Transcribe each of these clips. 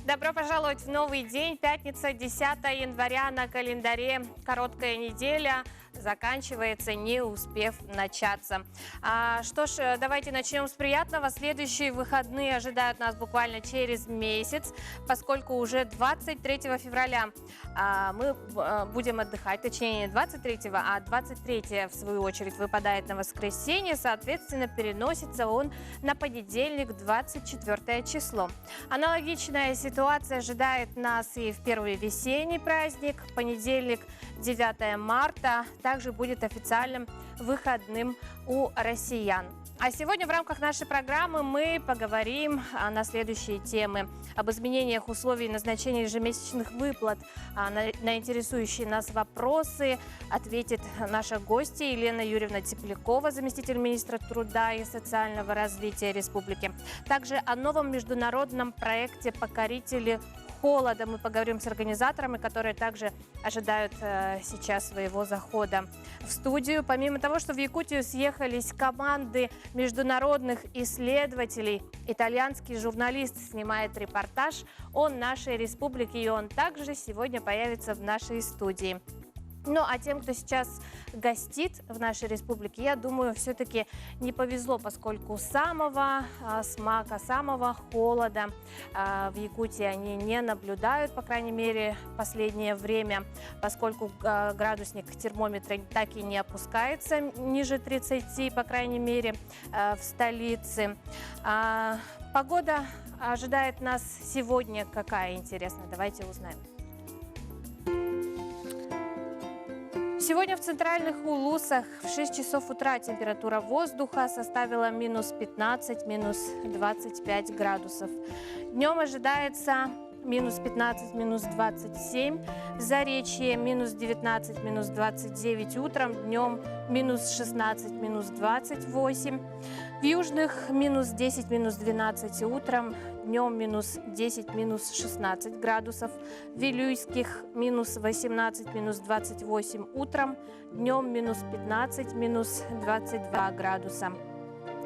Добро пожаловать в новый день. Пятница, 10 января на календаре. Короткая неделя заканчивается, не успев начаться. Что ж, давайте начнем с приятного. Следующие выходные ожидают нас буквально через месяц, поскольку уже 23 февраля мы будем отдыхать, точнее не 23, а 23 в свою очередь выпадает на воскресенье, соответственно переносится он на понедельник, 24 число. Аналогичная ситуация ожидает нас и в первый весенний праздник, понедельник, 9 марта, также будет официальным выходным у россиян. А сегодня в рамках нашей программы мы поговорим на следующие темы. Об изменениях условий назначения ежемесячных выплат. На интересующие нас вопросы ответит наша гостья Елена Юрьевна Теплякова, заместитель министра труда и социального развития республики. Также о новом международном проекте «Покорители холода» мы поговорим с организаторами, которые также ожидают сейчас своего захода в студию. Помимо того, что в Якутию съехались команды международных исследователей, итальянский журналист снимает репортаж о нашей республике, и он также сегодня появится в нашей студии. Ну, а тем, кто сейчас гостит в нашей республике, я думаю, все-таки не повезло, поскольку самого смака, самого холода в Якутии они не наблюдают, по крайней мере, в последнее время, поскольку градусник термометра так и не опускается ниже 30, по крайней мере, в столице. Погода ожидает нас сегодня какая, интересно? Давайте узнаем. Сегодня в центральных Улусах в 6 часов утра температура воздуха составила минус 15, минус 25 градусов. Днем ожидается минус 15, минус 27. В Заречье минус 19, минус 29 утром, днем минус 16, минус 28. В Южных минус 10, минус 12 утром, днем минус 10, минус 16 градусов. В Вилюйских минус 18, минус 28 утром, днем минус 15, минус 22 градуса.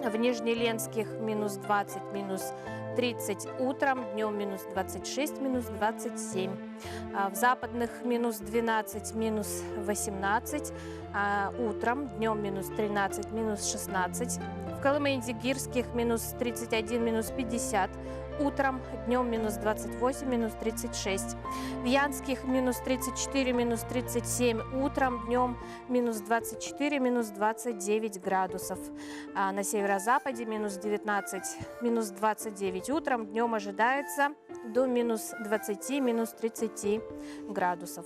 В Нижнеленских минус 20, минус 30 утром, днем минус 26, минус 27. В Западных минус 12, минус 18 утром, днем минус 13, минус 16. В Колыме-Индигирских минус 31, минус 50 утром, днем минус 28, минус 36. В Янских минус 34, минус 37 утром, днем минус 24, минус 29 градусов. На северо-западе минус 19, минус 29 утром, днем ожидается до минус 20, минус 30 градусов.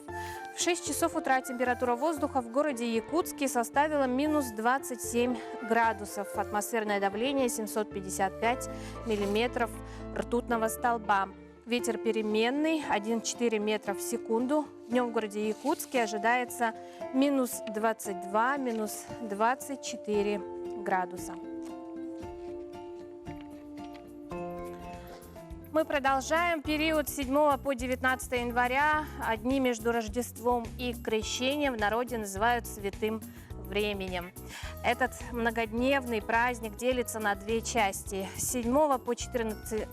В 6 часов утра температура воздуха в городе Якутске составила минус 27 градусов. Атмосферное давление 755 миллиметров ртутного столба. Ветер переменный 1,4 метра в секунду. Днем в городе Якутске ожидается минус 22, минус 24 градуса. Мы продолжаем период с 7 по 19 января. Дни между Рождеством и Крещением в народе называют святым временем. Этот многодневный праздник делится на две части. С 7 по 14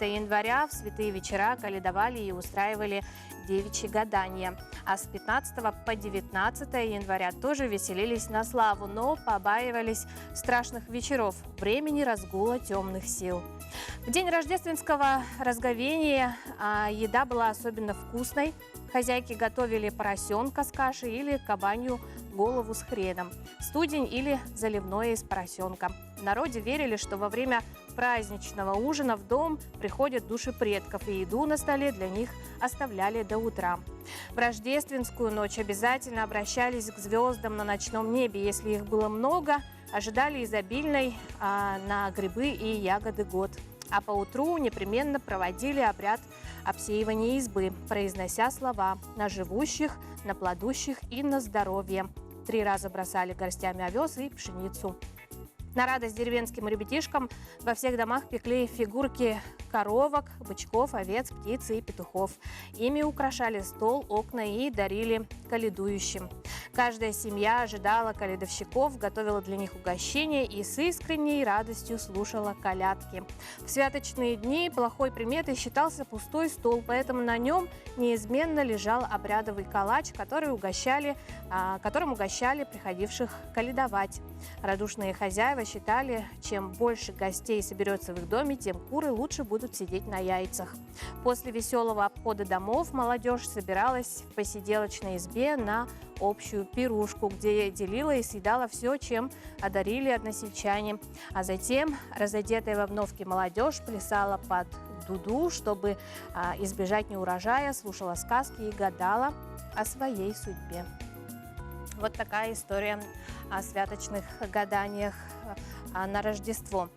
января в святые вечера каледовали и устраивали девичьи гадания. А с 15 по 19 января тоже веселились на славу, но побаивались страшных вечеров, времени разгула темных сил. В день рождественского разговения еда была особенно вкусной. Хозяйки готовили поросенка с кашей или кабанью голову с хреном, студень или заливное из поросенка. В народе верили, что во время праздничного ужина в дом приходят души предков, и еду на столе для них оставляли до утра. В рождественскую ночь обязательно обращались к звездам на ночном небе. Если их было много, ожидали изобильной на грибы и ягоды год. А поутру непременно проводили обряд обсеивания избы, произнося слова «на живущих, на плодущих и на здоровье». 3 раза бросали горстями овес и пшеницу. На радость деревенским ребятишкам во всех домах пекли фигурки коровок, бычков, овец, птиц и петухов. Ими украшали стол, окна и дарили каледующим. Каждая семья ожидала колядовщиков, готовила для них угощения и с искренней радостью слушала колядки. В святочные дни плохой приметой считался пустой стол, поэтому на нем неизменно лежал обрядовый калач, которым угощали приходивших колядовать. Радушные хозяева считали, чем больше гостей соберется в их доме, тем куры лучше будут сидеть на яйцах. После веселого обхода домов молодежь собиралась в посиделочной избе на общую пирушку, где делила и съедала все, чем одарили односельчане. А затем разодетая в обновке молодежь плясала под дуду, чтобы избежать неурожая, слушала сказки и гадала о своей судьбе. Вот такая история о святочных гаданиях на Рождество.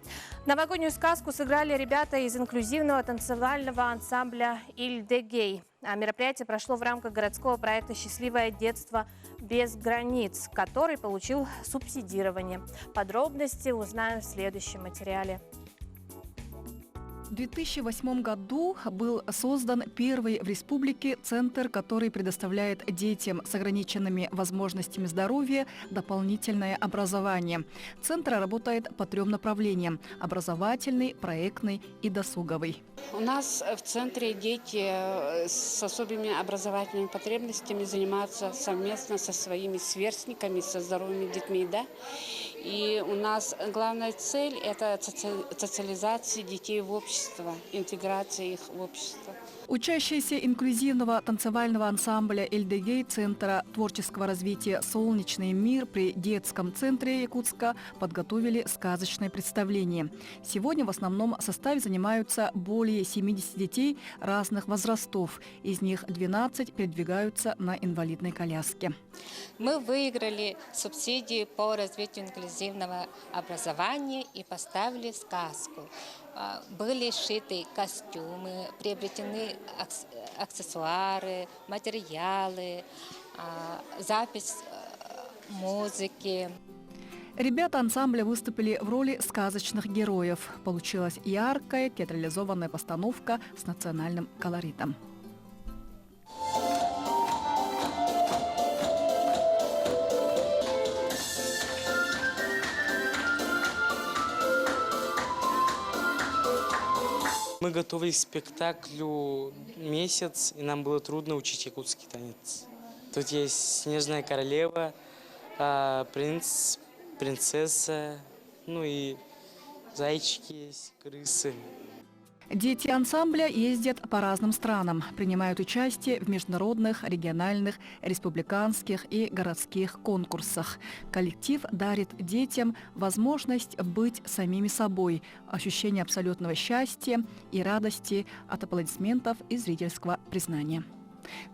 Новогоднюю сказку сыграли ребята из инклюзивного танцевального ансамбля «Ильдегей». Мероприятие прошло в рамках городского проекта «Счастливое детство без границ», который получил субсидирование. Подробности узнаем в следующем материале. В 2008 году был создан первый в республике центр, который предоставляет детям с ограниченными возможностями здоровья дополнительное образование. Центр работает по 3 направлениям – образовательный, проектный и досуговый. У нас в центре дети с особыми образовательными потребностями занимаются совместно со своими сверстниками, со здоровыми детьми. Да? И у нас главная цель – это социализация детей в общество, интеграция их в общество. Учащиеся инклюзивного танцевального ансамбля «Ильдегей» Центра творческого развития «Солнечный мир» при детском центре Якутска подготовили сказочное представление. Сегодня в основном составе занимаются более 70 детей разных возрастов. Из них 12 передвигаются на инвалидной коляске. Мы выиграли субсидии по развитию инклюзивного образования и поставили сказку. Были сшиты костюмы, приобретены аксессуары, материалы, запись музыки. Ребята ансамбля выступили в роли сказочных героев. Получилась яркая театрализованная постановка с национальным колоритом. Мы готовились к спектаклю месяц, и нам было трудно учить якутский танец. Тут есть снежная королева, принц, принцесса, ну и зайчики есть, крысы. Дети ансамбля ездят по разным странам, принимают участие в международных, региональных, республиканских и городских конкурсах. Коллектив дарит детям возможность быть самими собой, ощущение абсолютного счастья и радости от аплодисментов и зрительского признания.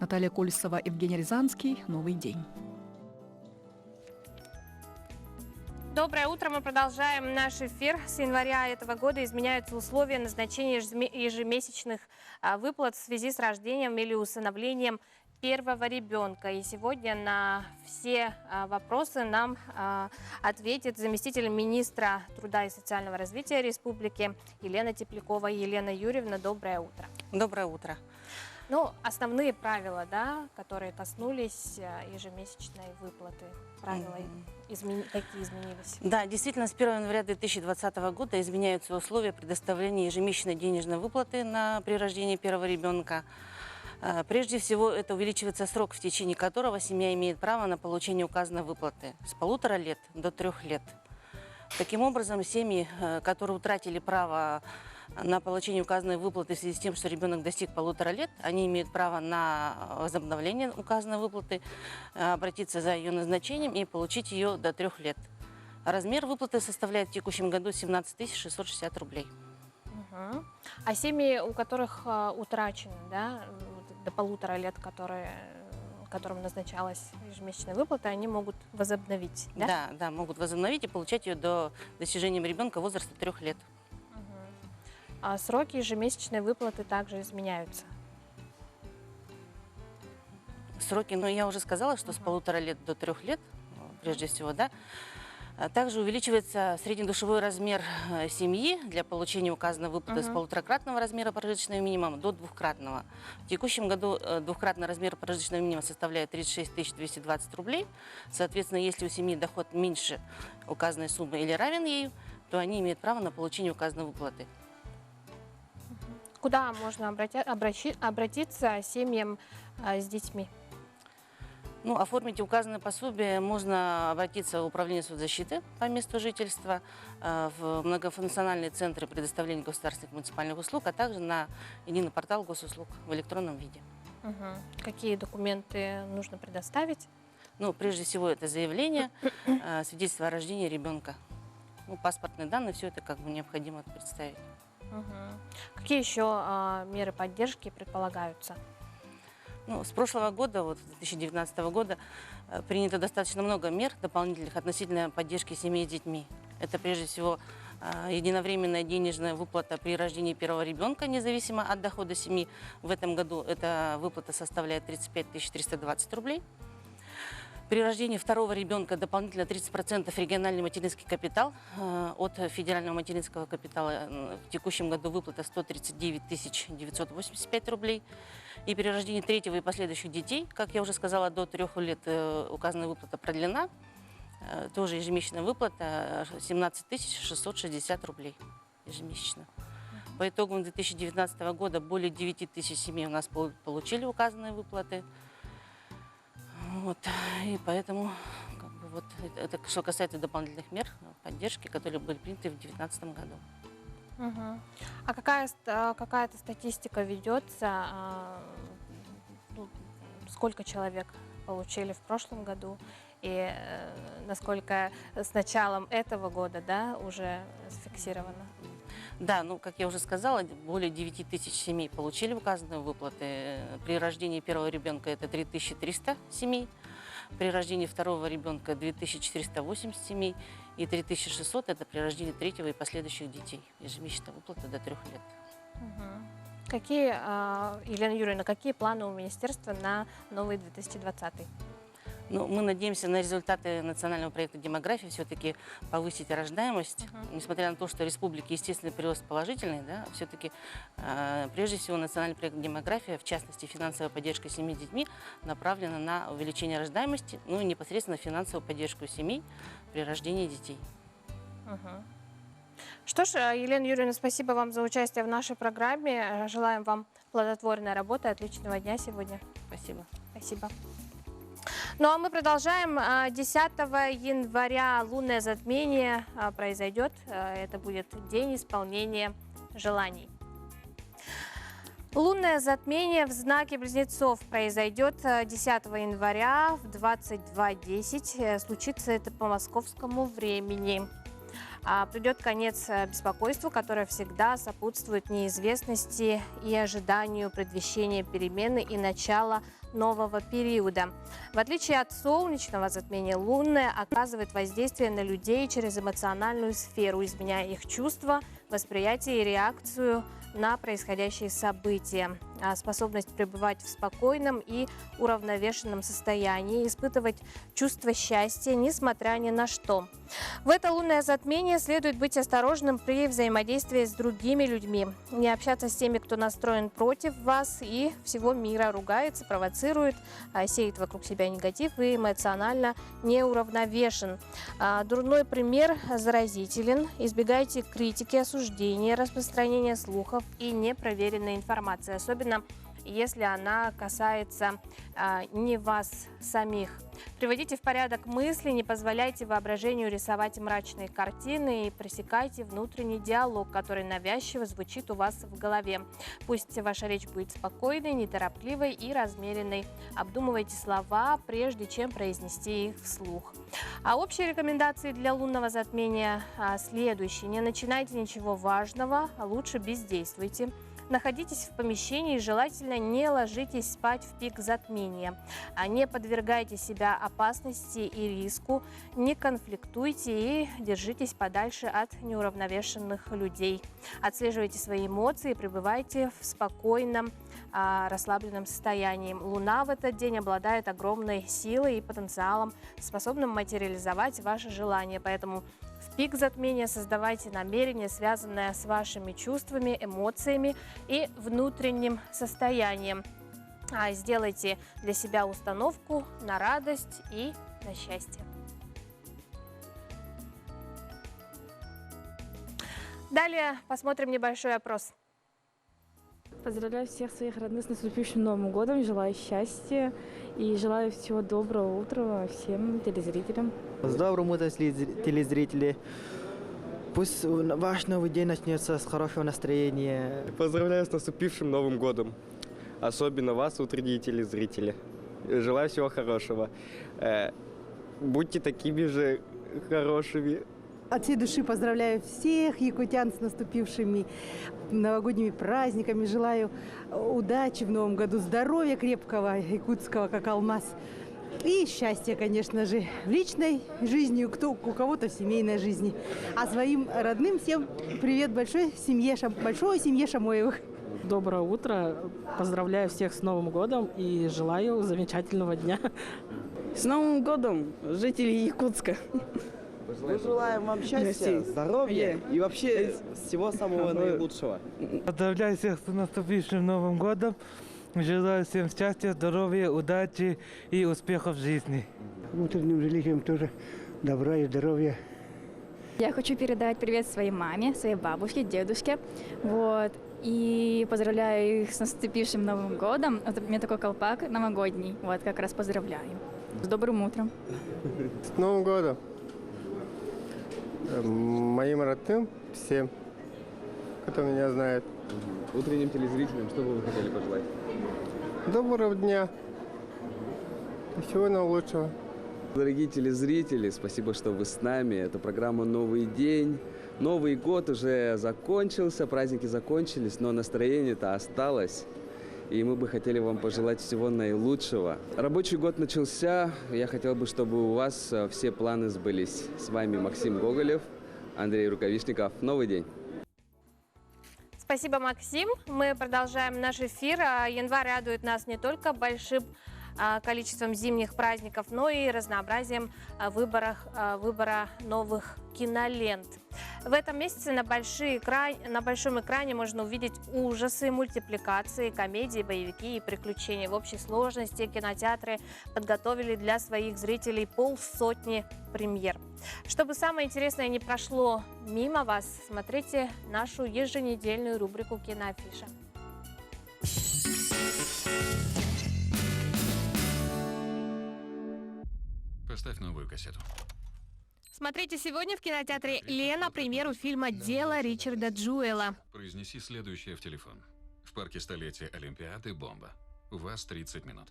Наталья Колесова, Евгений Рязанский. Новый день. Доброе утро. Мы продолжаем наш эфир. С января этого года изменяются условия назначения ежемесячных выплат в связи с рождением или усыновлением первого ребенка. И сегодня на все вопросы нам ответит заместитель министра труда и социального развития республики Елена Теплякова. Елена Юрьевна, доброе утро. Доброе утро. Ну, основные правила, да, которые коснулись ежемесячной выплаты. Правила какие изменились? Да, действительно, с 1 января 2020 года изменяются условия предоставления ежемесячной денежной выплаты при рождении первого ребенка. Прежде всего, это увеличивается срок, в течение которого семья имеет право на получение указанной выплаты с 1,5 лет до 3 лет. Таким образом, семьи, которые утратили право на получение указанной выплаты в связи с тем, что ребенок достиг 1,5 лет, они имеют право на возобновление указанной выплаты, обратиться за ее назначением и получить ее до 3 лет. Размер выплаты составляет в текущем году 17 660 рублей. Угу. А семьи, у которых утрачено, да, до 1,5 лет, которым назначалась ежемесячная выплата, они могут возобновить, да? Да, могут возобновить и получать ее до достижения ребенка возраста 3 лет. А сроки ежемесячной выплаты также изменяются? Сроки, я уже сказала, что с 1,5 лет до 3 лет, прежде всего, да. Также увеличивается среднедушевой размер семьи для получения указанной выплаты с полуторакратного размера прожиточного минимума до двухкратного. В текущем году двухкратный размер прожиточного минимума составляет 36 220 рублей. Соответственно, если у семьи доход меньше указанной суммы или равен ей, то они имеют право на получение указанной выплаты. Куда можно обратиться семьям с детьми? Ну, оформить указанное пособие можно обратиться в управление соцзащиты по месту жительства, в многофункциональные центры предоставления государственных и муниципальных услуг, а также на единый портал госуслуг в электронном виде. Какие документы нужно предоставить? Ну, прежде всего, это заявление, свидетельство о рождении ребенка. Ну, паспортные данные, все это как бы необходимо представить. Какие еще меры поддержки предполагаются? Ну, с прошлого года, вот 2019 года, принято достаточно много мер дополнительных относительно поддержки семей с детьми. Это прежде всего единовременная денежная выплата при рождении первого ребенка, независимо от дохода семьи. В этом году эта выплата составляет 35 320 рублей. При рождении второго ребенка дополнительно 30% региональный материнский капитал. От федерального материнского капитала в текущем году выплата 139 985 рублей. И при рождении третьего и последующих детей, как я уже сказала, до 3 лет указанная выплата продлена. Тоже ежемесячная выплата 17 660 рублей ежемесячно. По итогам 2019 года более 9 тысяч семей у нас получили указанные выплаты. Вот. И поэтому как бы, вот, это что касается дополнительных мер поддержки, которые были приняты в 2019 году. А какая-то статистика ведется? Сколько человек получили в прошлом году? И насколько с началом этого года, да, уже зафиксировано? Да, ну, как я уже сказала, более 9 тысяч семей получили указанные выплаты. При рождении первого ребенка это 3300 семей. При рождении второго ребенка 2480 семей. И 3600 это при рождении третьего и последующих детей. Ежемесячная выплата до 3 лет. Какие, Елена Юрьевна, какие планы у министерства на новый 2020? Ну, мы надеемся на результаты национального проекта «Демография» все-таки повысить рождаемость. Несмотря на то, что в республике естественный прирост положительный, да, все-таки прежде всего национальный проект «Демография», в частности финансовая поддержка семей с детьми, направлена на увеличение рождаемости, ну и непосредственно финансовую поддержку семей при рождении детей. Что ж, Елена Юрьевна, спасибо вам за участие в нашей программе. Желаем вам плодотворной работы, отличного дня сегодня. Спасибо. Спасибо. Ну а мы продолжаем. 10 января лунное затмение произойдет. Это будет день исполнения желаний. Лунное затмение в знаке Близнецов произойдет 10 января в 22:10. Случится это по московскому времени. Придет конец беспокойству, которое всегда сопутствует неизвестности и ожиданию предвещения перемены и начала нового периода. В отличие от солнечного затмения, лунное оказывает воздействие на людей через эмоциональную сферу, изменяя их чувства, восприятие и реакцию на происходящие события. Способность пребывать в спокойном и уравновешенном состоянии, испытывать чувство счастья, несмотря ни на что. В это лунное затмение следует быть осторожным при взаимодействии с другими людьми, не общаться с теми, кто настроен против вас и всего мира, ругается, провоцирует, сеет вокруг себя негатив и эмоционально неуравновешен. Дурной пример заразителен. Избегайте критики, осуждения, распространения слухов и непроверенной информации, особенно если она касается не вас самих. Приводите в порядок мысли, не позволяйте воображению рисовать мрачные картины и пресекайте внутренний диалог, который навязчиво звучит у вас в голове. Пусть ваша речь будет спокойной, неторопливой и размеренной. Обдумывайте слова, прежде чем произнести их вслух. А общие рекомендации для лунного затмения следующие. Не начинайте ничего важного, а лучше бездействуйте. Находитесь в помещении, желательно не ложитесь спать в пик затмения. Не подвергайте себя опасности и риску, не конфликтуйте и держитесь подальше от неуравновешенных людей. Отслеживайте свои эмоции, пребывайте в спокойном, расслабленном состоянии. Луна в этот день обладает огромной силой и потенциалом, способным материализовать ваши желания. Поэтому в пик затмения создавайте намерения, связанные с вашими чувствами, эмоциями и внутренним состоянием. Сделайте для себя установку на радость и на счастье. Далее посмотрим небольшой опрос. Поздравляю всех своих родных с наступившим Новым годом, желаю счастья и желаю всего доброго утра всем телезрителям. С добрым утром, телезрители. Пусть ваш новый день начнется с хорошего настроения. Поздравляю с наступившим Новым годом. Особенно вас, утренние телезрители. Желаю всего хорошего. Будьте такими же хорошими. От всей души поздравляю всех якутян с наступившими новогодними праздниками. Желаю удачи в новом году, здоровья крепкого, якутского, как алмаз. И счастья, конечно же, в личной жизни, у кого-то в семейной жизни. А своим родным всем привет большой семье Шамоевых. Доброе утро. Поздравляю всех с Новым годом и желаю замечательного дня. С Новым годом, жители Якутска. Мы желаем вам счастья, здоровья и вообще всего самого наилучшего. Поздравляю всех с наступившим Новым годом. Желаю всем счастья, здоровья, удачи и успехов в жизни. Утренним жителям тоже добра и здоровья. Я хочу передать привет своей маме, своей бабушке, дедушке. И поздравляю их с наступившим Новым годом. Вот у меня такой колпак новогодний. Как раз поздравляю. С добрым утром. С Новым годом. Моим родным, всем, кто меня знает. Утренним телезрителям, что бы вы хотели пожелать? Доброго дня и всего наилучшего. Дорогие телезрители, спасибо, что вы с нами. Это программа «Новый день». Новый год уже закончился, праздники закончились, но настроение-то осталось. И мы бы хотели вам пожелать всего наилучшего. Рабочий год начался. Я хотел бы, чтобы у вас все планы сбылись. С вами Максим Гоголев, Андрей Рукавишников. Новый день. Спасибо, Максим. Мы продолжаем наш эфир. Январь радует нас не только большим количеством зимних праздников, но и разнообразием выбора новых кинолент. В этом месяце на большом экране можно увидеть ужасы, мультипликации, комедии, боевики и приключения. В общей сложности кинотеатры подготовили для своих зрителей 500 премьер. Чтобы самое интересное не прошло мимо вас, смотрите нашу еженедельную рубрику «Киноафиша». Поставь новую кассету. Смотрите сегодня в кинотеатре «Лена» премьеру фильма «Дело Ричарда Джуэла». Произнеси следующее в телефон. В парке столетия Олимпиады бомба. У вас 30 минут.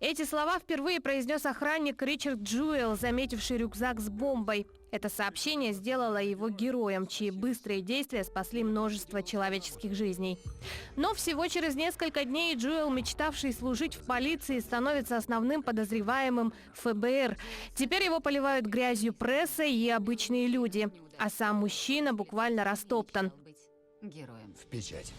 Эти слова впервые произнес охранник Ричард Джуэл, заметивший рюкзак с бомбой. Это сообщение сделало его героем, чьи быстрые действия спасли множество человеческих жизней. Но всего через несколько дней Джуэл, мечтавший служить в полиции, становится основным подозреваемым ФБР. Теперь его поливают грязью пресса и обычные люди. А сам мужчина буквально растоптан. В печать.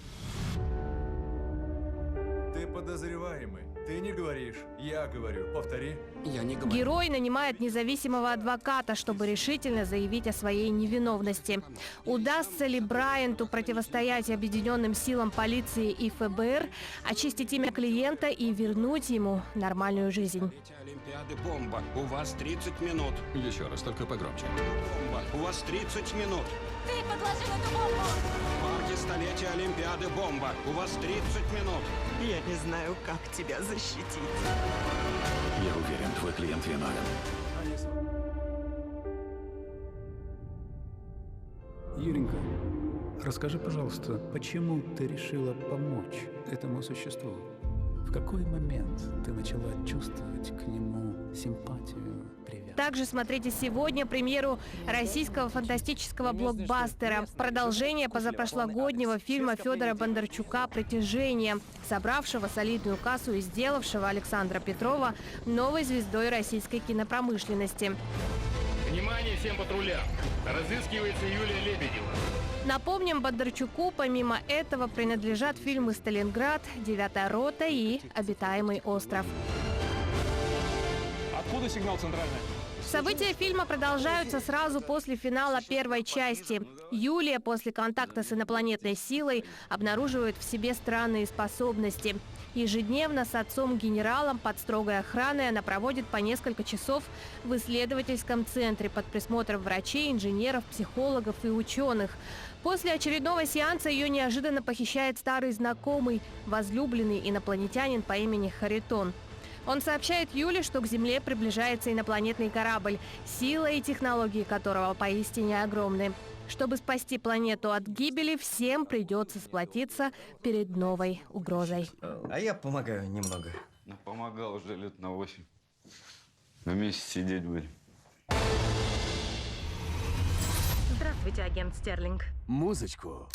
Ты подозреваемый. Ты не говоришь, я говорю. Повтори. Я не говорю. Герой нанимает независимого адвоката, чтобы решительно заявить о своей невиновности. Удастся ли Брайанту противостоять объединенным силам полиции и ФБР, очистить имя клиента и вернуть ему нормальную жизнь? Олимпиады бомба. У вас 30 минут. Еще раз, только погромче. Бомба. У вас 30 минут. Ты подложил эту бомбу! В парке столетия Олимпиады бомба. У вас 30 минут. Я не знаю, как тебя защитить. Я уверен, твой клиент виновен. Юренька, расскажи, пожалуйста, почему ты решила помочь этому существу? В какой момент ты начала чувствовать к нему симпатию, привязанность? Также смотрите сегодня премьеру российского фантастического блокбастера. Продолжение позапрошлогоднего фильма Федора Бондарчука «Притяжение», собравшего солидную кассу и сделавшего Александра Петрова новой звездой российской кинопромышленности. Внимание всем патрулям! Разыскивается Юлия Лебедева. Напомним, Бондарчуку помимо этого принадлежат фильмы «Сталинград», «Девятая рота» и «Обитаемый остров». Откуда сигнал центральный? События фильма продолжаются сразу после финала первой части. Юлия после контакта с инопланетной силой обнаруживает в себе странные способности. Ежедневно с отцом-генералом под строгой охраной она проводит по несколько часов в исследовательском центре под присмотром врачей, инженеров, психологов и ученых. После очередного сеанса ее неожиданно похищает старый знакомый, возлюбленный инопланетянин по имени Харитон. Он сообщает Юле, что к Земле приближается инопланетный корабль, сила и технологии которого поистине огромны. Чтобы спасти планету от гибели, всем придется сплотиться перед новой угрозой. А я помогаю немного. Ну, помогал уже лет на 8. Вместе сидеть будем. Здравствуйте, агент Стерлинг. Музычку.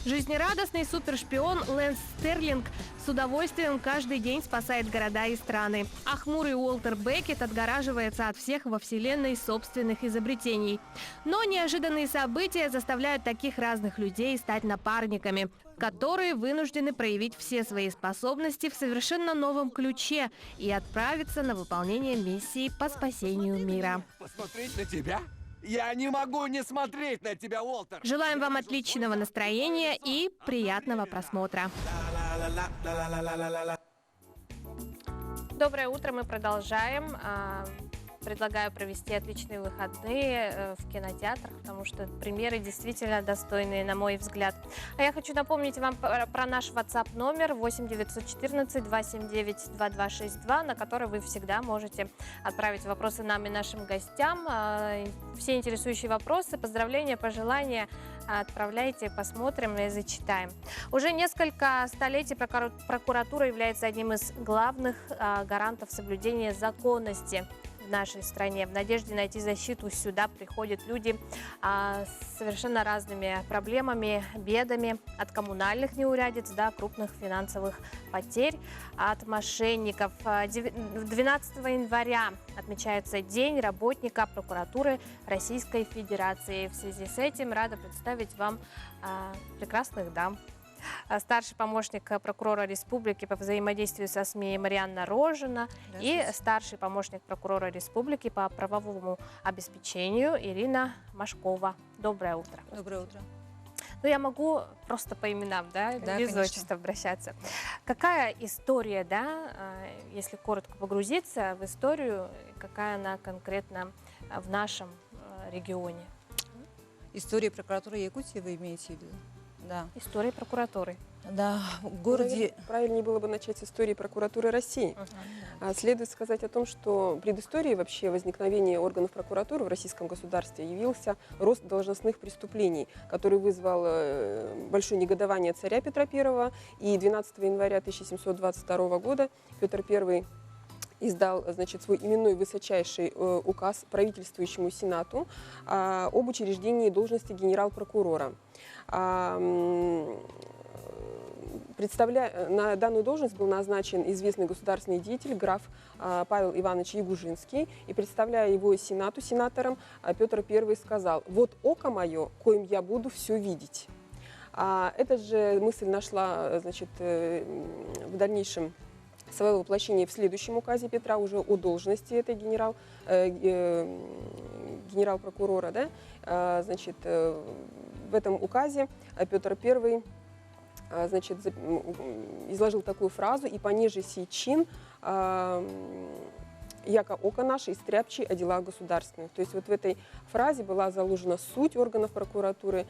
Жизнерадостный супершпион Лэнс Стерлинг с удовольствием каждый день спасает города и страны. А хмурый Уолтер Беккет отгораживается от всех во вселенной собственных изобретений. Но неожиданные события заставляют таких разных людей стать напарниками, которые вынуждены проявить все свои способности в совершенно новом ключе и отправиться на выполнение миссии по спасению мира. Посмотреть на тебя? Я не могу не смотреть на тебя, Уолтер! Желаем вам отличного настроения и приятного просмотра. Доброе утро, мы продолжаем. Предлагаю провести отличные выходные в кинотеатрах, потому что премьеры действительно достойные, на мой взгляд. А я хочу напомнить вам про наш WhatsApp номер 8 914 279 2262, на который вы всегда можете отправить вопросы нам и нашим гостям. Все интересующие вопросы, поздравления, пожелания отправляйте, посмотрим и зачитаем. Уже несколько столетий прокуратура является одним из главных гарантов соблюдения законности в нашей стране. В надежде найти защиту сюда приходят люди с совершенно разными проблемами, бедами, от коммунальных неурядиц до крупных финансовых потерь, от мошенников. 12 января отмечается День работника прокуратуры Российской Федерации. В связи с этим рада представить вам прекрасных дам. Старший помощник прокурора республики по взаимодействию со СМИ Марианна Рожина и старший помощник прокурора республики по правовому обеспечению Ирина Машкова. Доброе утро. Доброе утро. Ну, я могу просто по именам, да, без отчества обращаться. Какая история, да, если коротко погрузиться в историю, какая она конкретно в нашем регионе? История прокуратуры Якутии вы имеете в виду? Да. История прокуратуры. Да, в городе... Правильнее было бы начать с истории прокуратуры России. Следует сказать о том, что предысторией вообще возникновения органов прокуратуры в российском государстве явился рост должностных преступлений, который вызвал большое негодование царя Петра I. И 12 января 1722 года Петр I издал, значит, свой именной высочайший указ правительствующему Сенату об учреждении должности генерал-прокурора. На данную должность был назначен известный государственный деятель граф Павел Иванович Ягужинский. И представляя его Сенату, сенатором, Петр I сказал: «Вот око мое, коим я буду все видеть». Эта же мысль нашла, значит, в дальнейшем свое воплощение в следующем указе Петра уже о должности этой генерал-прокурора. Да? Значит, в этом указе Петр I, значит, изложил такую фразу: «И понеже сей чин, яко око наше истряпчи о делах государственных». То есть вот в этой фразе была заложена суть органов прокуратуры,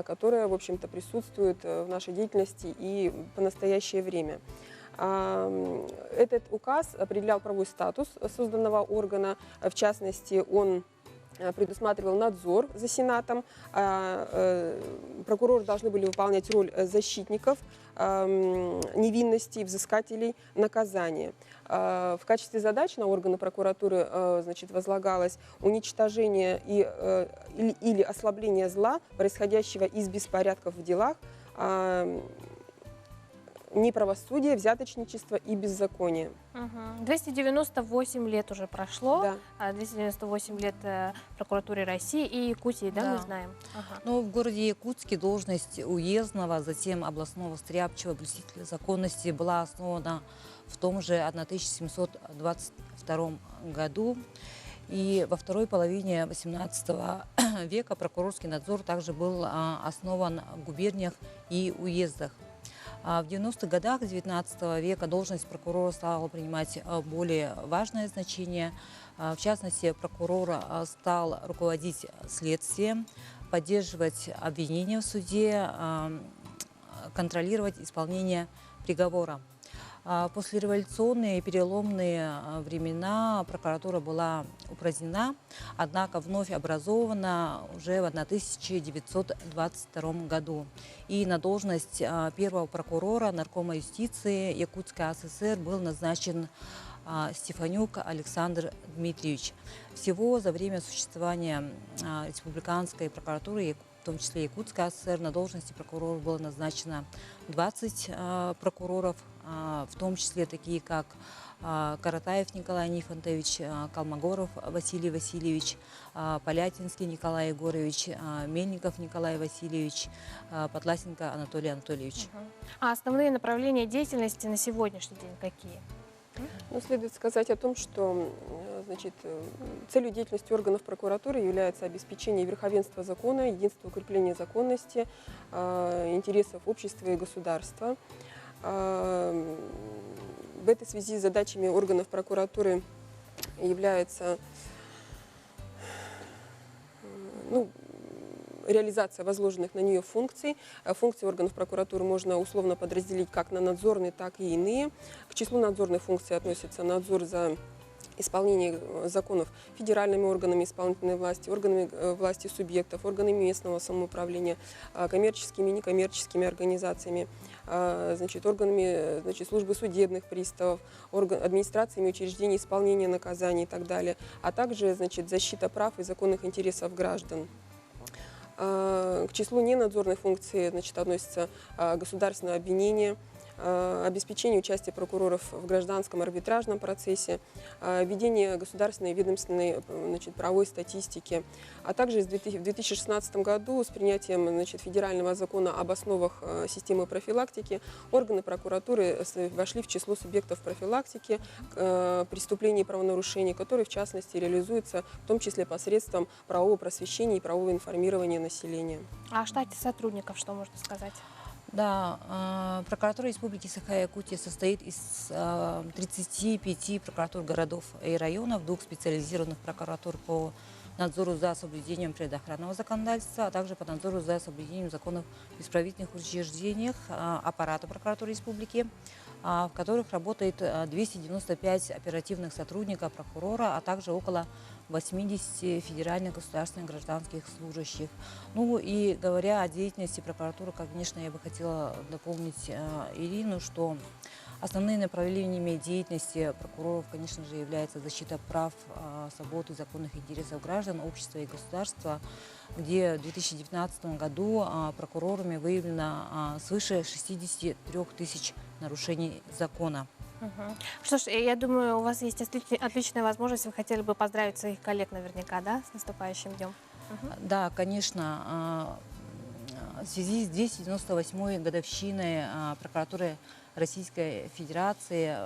которая, в общем-то, присутствует в нашей деятельности и по настоящее время. Этот указ определял правовой статус созданного органа. В частности, он предусматривал надзор за Сенатом. Прокуроры должны были выполнять роль защитников невинности, взыскателей наказания. В качестве задач на органы прокуратуры возлагалось уничтожение или ослабление зла, происходящего из беспорядков в делах, неправосудие, взяточничество и беззаконие. 298 лет уже прошло. Да. 298 лет прокуратуре России и Якутии, да, мы знаем? Ну, в городе Якутске должность уездного, затем областного стряпчего блюстителя законности была основана в том же 1722 году. И во второй половине XVIII века прокурорский надзор также был основан в губерниях и уездах. В 90-х годах XIX века должность прокурора стала принимать более важное значение. В частности, прокурор стал руководить следствием, поддерживать обвинения в суде, контролировать исполнение приговора. Послереволюционные переломные времена прокуратура была упразднена, однако вновь образована уже в 1922 году. И на должность первого прокурора Наркома юстиции Якутской АССР был назначен Стефанюк Александр Дмитриевич. Всего за время существования республиканской прокуратуры, в том числе Якутской АССР, на должности прокурора было назначено 20 прокуроров, в том числе такие как Каратаев Николай Нифонтович, Колмогоров Василий Васильевич, Полятинский Николай Егорович, Мельников Николай Васильевич, Подласенко Анатолий Анатольевич. А основные направления деятельности на сегодняшний день какие? Ну, следует сказать о том, что целью деятельности органов прокуратуры является обеспечение верховенства закона, единства укрепления законности, интересов общества и государства. В этой связи задачами органов прокуратуры является реализация возложенных на нее функций. Функции органов прокуратуры можно условно подразделить как на надзорные, так и иные. К числу надзорных функций относится надзор за исполнение законов федеральными органами исполнительной власти, органами власти субъектов, органами местного самоуправления, коммерческими и некоммерческими организациями, органами службы судебных приставов, администрациями учреждений исполнения наказаний и так далее, а также защита прав и законных интересов граждан. К числу ненадзорной функции относится государственное обвинение, обеспечение участия прокуроров в гражданском арбитражном процессе, ведение государственной и ведомственной правовой статистики. А также в 2016 году с принятием федерального закона об основах системы профилактики органы прокуратуры вошли в число субъектов профилактики преступлений и правонарушений, которые в частности реализуются в том числе посредством правового просвещения и правового информирования населения. А о штате сотрудников что можно сказать? Да, прокуратура Республики Саха-Якутия состоит из 35 прокуратур городов и районов, 2 специализированных прокуратур по надзору за соблюдением предохранного законодательства, а также по надзору за соблюдением законов в исправительных учреждениях аппарата прокуратуры республики, в которых работает 295 оперативных сотрудников прокурора, а также около 80 федеральных государственных гражданских служащих. Ну и говоря о деятельности прокуратуры, конечно, я бы хотела дополнить Ирину, что основными направлениями деятельности прокуроров, конечно же, является защита прав, свобод и законных интересов граждан, общества и государства, где в 2019 году прокурорами выявлено свыше 63 тысяч нарушений закона. Что ж, я думаю, у вас есть отличная возможность, вы хотели бы поздравить своих коллег наверняка, да, с наступающим днем? Да, конечно. В связи с 298-й годовщиной прокуратуры Российской Федерации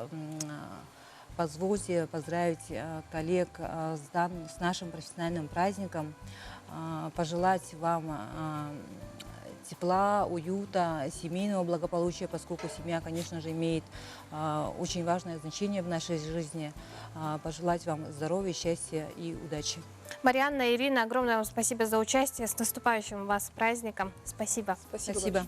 позвольте поздравить коллег с нашим профессиональным праздником, пожелать вам тепла, уюта, семейного благополучия, поскольку семья, конечно же, имеет очень важное значение в нашей жизни. Пожелать вам здоровья, счастья и удачи. Марианна, Ирина, огромное вам спасибо за участие. С наступающим вас праздником. Спасибо. Спасибо.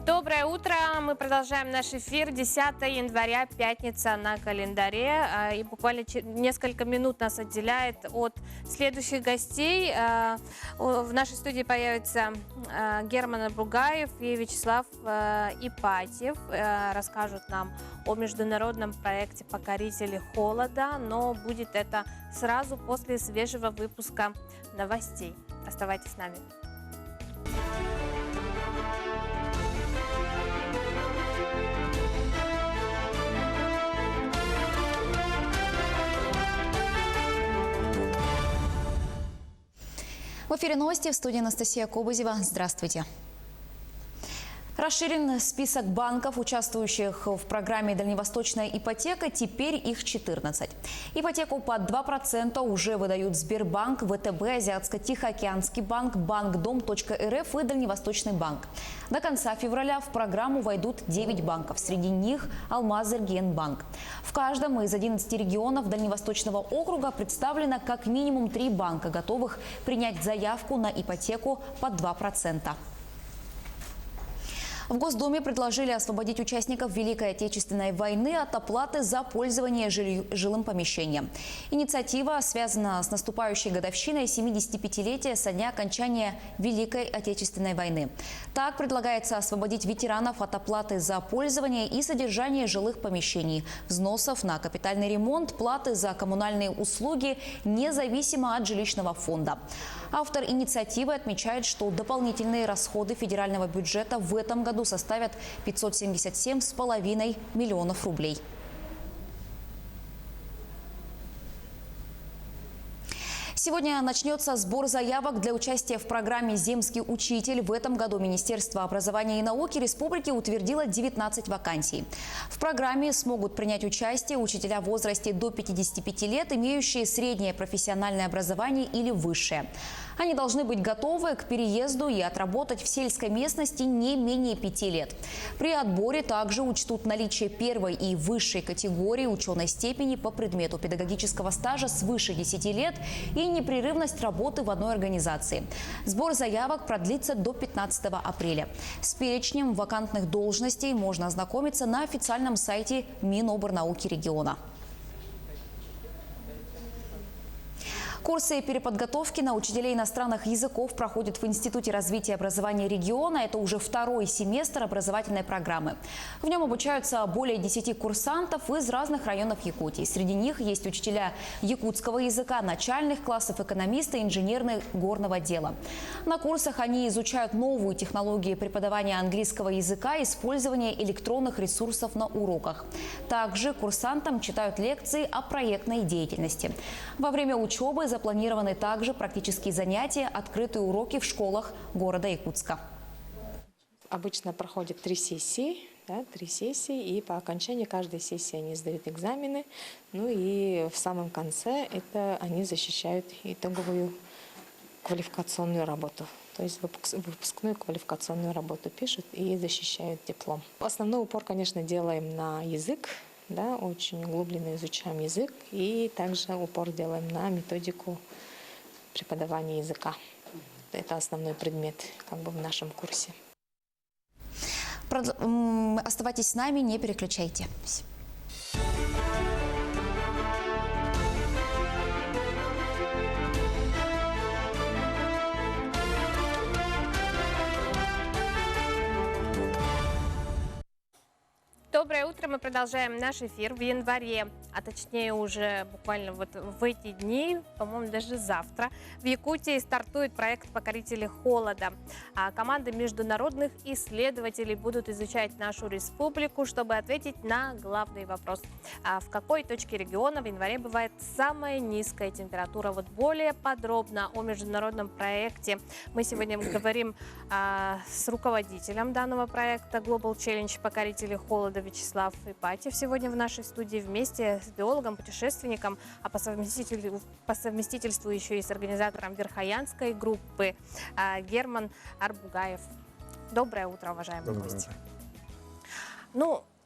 Доброе утро. Мы продолжаем наш эфир. 10 января, пятница на календаре. И буквально несколько минут нас отделяет от следующих гостей. В нашей студии появятся Герман Арбугаев и Вячеслав Ипатьев. Расскажут нам о международном проекте «Покорители холода». Но будет это сразу после свежего выпуска новостей. Оставайтесь с нами. В эфире новости, в студии Анастасия Кобызева. Здравствуйте. Расширен список банков, участвующих в программе «Дальневосточная ипотека». Теперь их 14. Ипотеку под 2% уже выдают Сбербанк, ВТБ, Азиатско-Тихоокеанский банк, Банк-Дом.РФ и Дальневосточный банк. До конца февраля в программу войдут 9 банков. Среди них Алмаз-Энергенбанк. В каждом из 11 регионов Дальневосточного округа представлено как минимум 3 банка, готовых принять заявку на ипотеку под 2%. В Госдуме предложили освободить участников Великой Отечественной войны от оплаты за пользование жилым помещением. Инициатива связана с наступающей годовщиной 75-летия со дня окончания Великой Отечественной войны. Так предлагается освободить ветеранов от оплаты за пользование и содержание жилых помещений, взносов на капитальный ремонт, платы за коммунальные услуги, независимо от жилищного фонда. Автор инициативы отмечает, что дополнительные расходы федерального бюджета в этом году составят 577,5 миллионов рублей. Сегодня начнется сбор заявок для участия в программе «Земский учитель». В этом году Министерство образования и науки республики утвердило 19 вакансий. В программе смогут принять участие учителя в возрасте до 55 лет, имеющие среднее профессиональное образование или высшее. Они должны быть готовы к переезду и отработать в сельской местности не менее 5 лет. При отборе также учтут наличие первой и высшей категории ученой степени по предмету педагогического стажа свыше 10 лет и непрерывность работы в одной организации. Сбор заявок продлится до 15 апреля. С перечнем вакантных должностей можно ознакомиться на официальном сайте Миноборнауки региона. Курсы переподготовки на учителей иностранных языков проходят в Институте развития образования региона. Это уже второй семестр образовательной программы. В нем обучаются более 10 курсантов из разных районов Якутии. Среди них есть учителя якутского языка, начальных классов, экономисты, инженерных горного дела. На курсах они изучают новые технологии преподавания английского языка, использование электронных ресурсов на уроках. Также курсантам читают лекции о проектной деятельности. Во время учебы запланированы также практические занятия, открытые уроки в школах города Якутска. Обычно проходят 3 сессии, и по окончании каждой сессии они сдают экзамены. Ну и в самом конце это они защищают итоговую квалификационную работу. То есть выпускную квалификационную работу пишут и защищают диплом. Основной упор, конечно, делаем на язык. Очень углубленно изучаем язык и также упор делаем на методику преподавания языка. Это основной предмет в нашем курсе. Оставайтесь с нами, не переключайтесь. Доброе утро. Мы продолжаем наш эфир в январе, а точнее уже буквально в эти дни, по-моему, даже завтра, в Якутии стартует проект «Покорители холода». Команды международных исследователей будут изучать нашу республику, чтобы ответить на главный вопрос. В какой точке региона в январе бывает самая низкая температура? Более подробно о международном проекте мы сегодня говорим с руководителем данного проекта Global Challenge «Покорители холода» Вячеслав Ипатьев сегодня в нашей студии вместе с биологом, путешественником, а по совместительству еще и с организатором Верхоянской группы Герман Арбугаев. Доброе утро, уважаемые гости.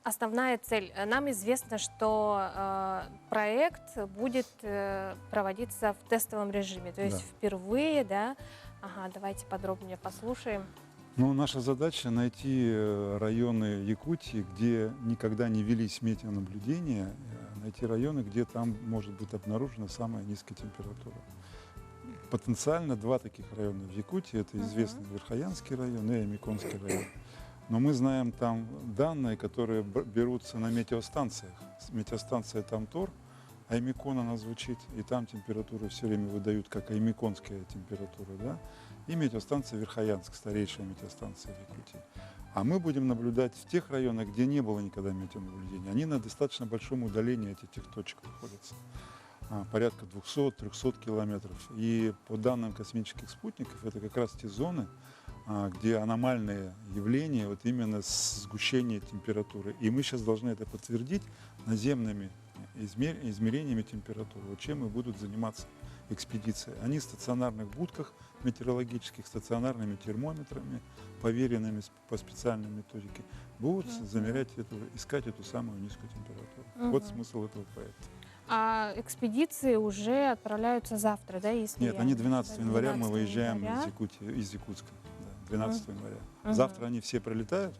Основная цель. Нам известно, что проект будет проводиться в тестовом режиме, то есть впервые, давайте подробнее послушаем. Ну, наша задача найти районы Якутии, где никогда не велись метеонаблюдения, найти районы, где там может быть обнаружена самая низкая температура. Потенциально два таких района в Якутии. Это известный Верхоянский район и Аймиконский район. Но мы знаем там данные, которые берутся на метеостанциях. Метеостанция Тамтор, Аймикон она звучит, и там температуру все время выдают как аймиконская температура, да? И метеостанция Верхоянск, старейшая метеостанция в Якутии. А мы будем наблюдать в тех районах, где не было никогда метеонаблюдения. Они на достаточно большом удалении от этих точек находятся. Порядка 200-300 километров. И по данным космических спутников, это как раз те зоны, где аномальные явления, вот именно сгущение температуры. И мы сейчас должны это подтвердить наземными измерениями температуры. Вот чем и будут заниматься экспедиции. Они в стационарных будках метеорологических, стационарными термометрами, поверенными по специальной методике, будут замерять искать эту самую низкую температуру. Вот смысл этого проекта. А экспедиции уже отправляются завтра, да? Если Нет, они 12 января мы выезжаем из Якутска. Да, 12 января. Завтра они все прилетают,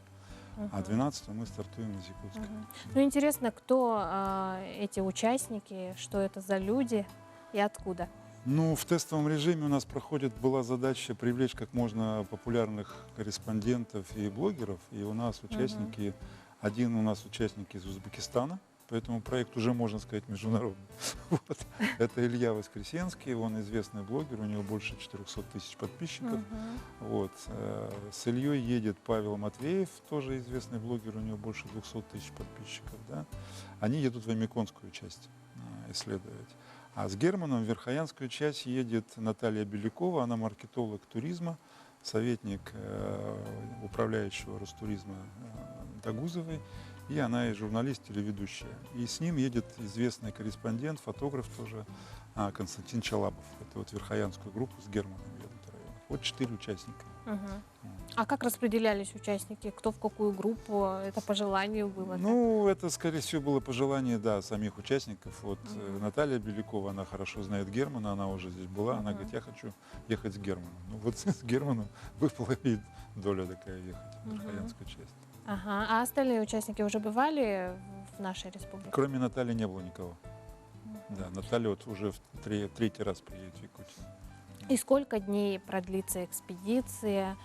а 12 мы стартуем из Якутска. Ну, интересно, кто эти участники, что это за люди и откуда? Ну, в тестовом режиме у нас была задача привлечь как можно популярных корреспондентов и блогеров. И у нас участники, один у нас участник из Узбекистана, поэтому проект уже, можно сказать, международный. Вот. Это Илья Воскресенский, он известный блогер, у него больше 400 тысяч подписчиков. Вот. С Ильей едет Павел Матвеев, тоже известный блогер, у него больше 200 тысяч подписчиков. Да? Они едут в Аймиконскую часть исследовать. А с Германом в Верхоянскую часть едет Наталья Белякова, она маркетолог туризма, советник управляющего Ростуризма Дагузовой, и она и журналист, телеведущая. И с ним едет известный корреспондент, фотограф тоже, Константин Чалабов. Это вот Верхоянскую группу с Германом едут район. Вот 4 участника. А как распределялись участники? Кто в какую группу? Это по желанию было? Ну, это, скорее всего, было по желанию, да, самих участников. Вот Наталья Белякова, она хорошо знает Германа, она уже здесь была. Она говорит, я хочу ехать с Германом. Ну, вот с Германом выпала и доля такая ехать в Верхоянскую часть. Ага. А остальные участники уже бывали в нашей республике? Кроме Натальи не было никого. Да, Наталья вот уже третий раз приедет в Якутию. И сколько дней продлится экспедиция?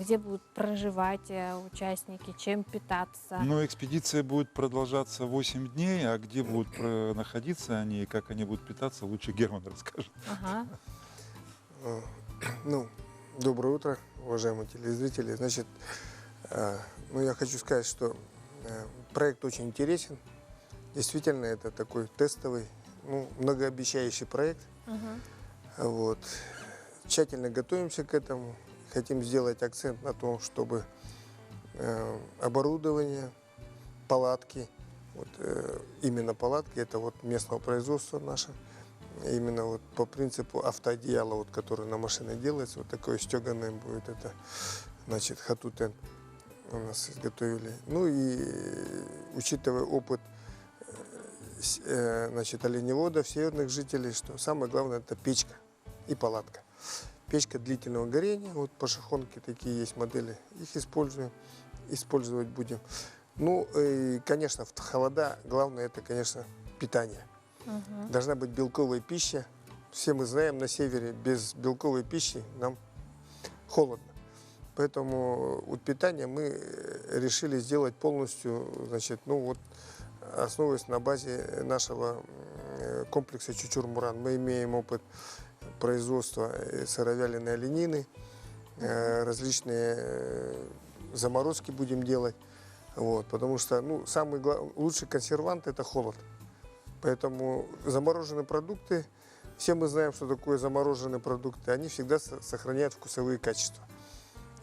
Где будут проживать участники? Чем питаться? Ну, экспедиция будет продолжаться 8 дней, а где будут находиться они и как они будут питаться, лучше Герман расскажет. Ага. Ну, доброе утро, уважаемые телезрители. Значит, я хочу сказать, что проект очень интересен. Действительно, это такой тестовый, многообещающий проект. Вот. Тщательно готовимся к этому. Хотим сделать акцент на том, чтобы оборудование, палатки, вот, именно палатки, это вот местного производства наше, именно вот по принципу автоодеяла, вот, который на машине делается, вот такое стеганое будет, это, значит, хатутен у нас изготовили. Ну и учитывая опыт, значит, оленеводов, северных жителей, что самое главное, это печка и палатка. Печка длительного горения, вот пашихонки такие есть модели, их использовать будем. Ну и, конечно, в холода главное это, конечно, питание. Должна быть белковая пища. Все мы знаем, на севере без белковой пищи нам холодно. Поэтому вот питание мы решили сделать полностью, значит, основываясь на базе нашего комплекса Чучур-Муран. Мы имеем опыт производства сыровяленой оленины, различные заморозки будем делать, вот, потому что самый лучший консервант – это холод. Поэтому замороженные продукты, все мы знаем, что такое замороженные продукты, они всегда сохраняют вкусовые качества.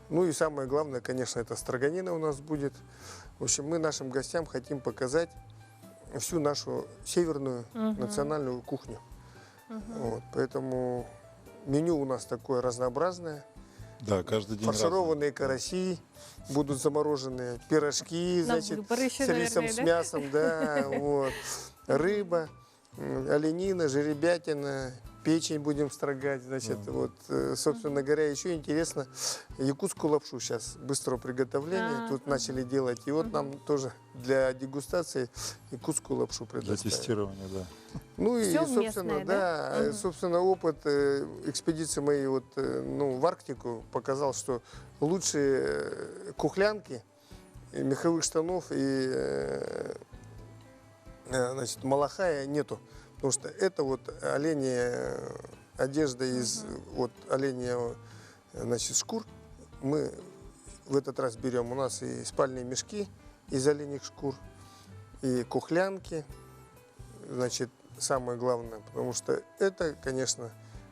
Ну и самое главное, конечно, это строганина у нас будет. В общем, мы нашим гостям хотим показать всю нашу северную национальную кухню. Вот, поэтому меню у нас такое разнообразное. Да, каждый день фаршированные караси будут замороженные, пирожки, значит, с рисом, с мясом, да, вот, рыба, оленина, жеребятина, печень будем строгать, значит, вот, собственно говоря, еще интересно, якутскую лапшу сейчас быстрого приготовления тут начали делать, и вот нам тоже для дегустации якутскую лапшу Для предоставили. тестирования, да. Ну и, Всё собственно, местное, да, да? собственно, опыт экспедиции моей вот, ну, в Арктику показал, что лучшие кухлянки, меховых штанов и значит, малахая нету. Потому что это вот оленья одежда из вот оленья, значит, шкур. Мы в этот раз берем. У нас и спальные мешки из оленьих шкур, и кухлянки. Значит, самое главное, потому что это, конечно,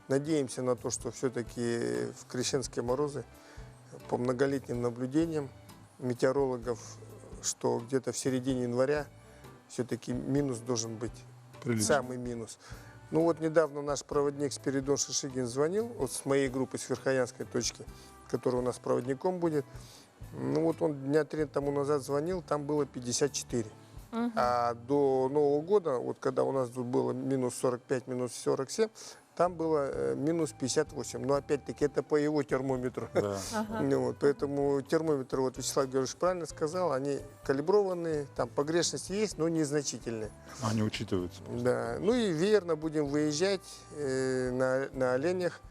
надеемся на то, что все-таки в крещенские морозы по многолетним наблюдениям метеорологов, что где-то в середине января все-таки минус должен быть. Прилично. Самый минус. Ну вот недавно наш проводник Спиридон Шишигин звонил, вот с моей группы, с Верхоянской точки, который у нас проводником будет. Ну вот он дня 3 тому назад звонил, там было 54. А до Нового года, вот когда у нас тут было минус 45, минус 47, там было минус 58. Но опять-таки это по его термометру. Да. Ну, вот, поэтому термометры, вот Вячеслав Георгиевич правильно сказал, они калиброванные, там погрешности есть, но незначительные. Они учитываются. Да. Ну и верно будем выезжать на оленях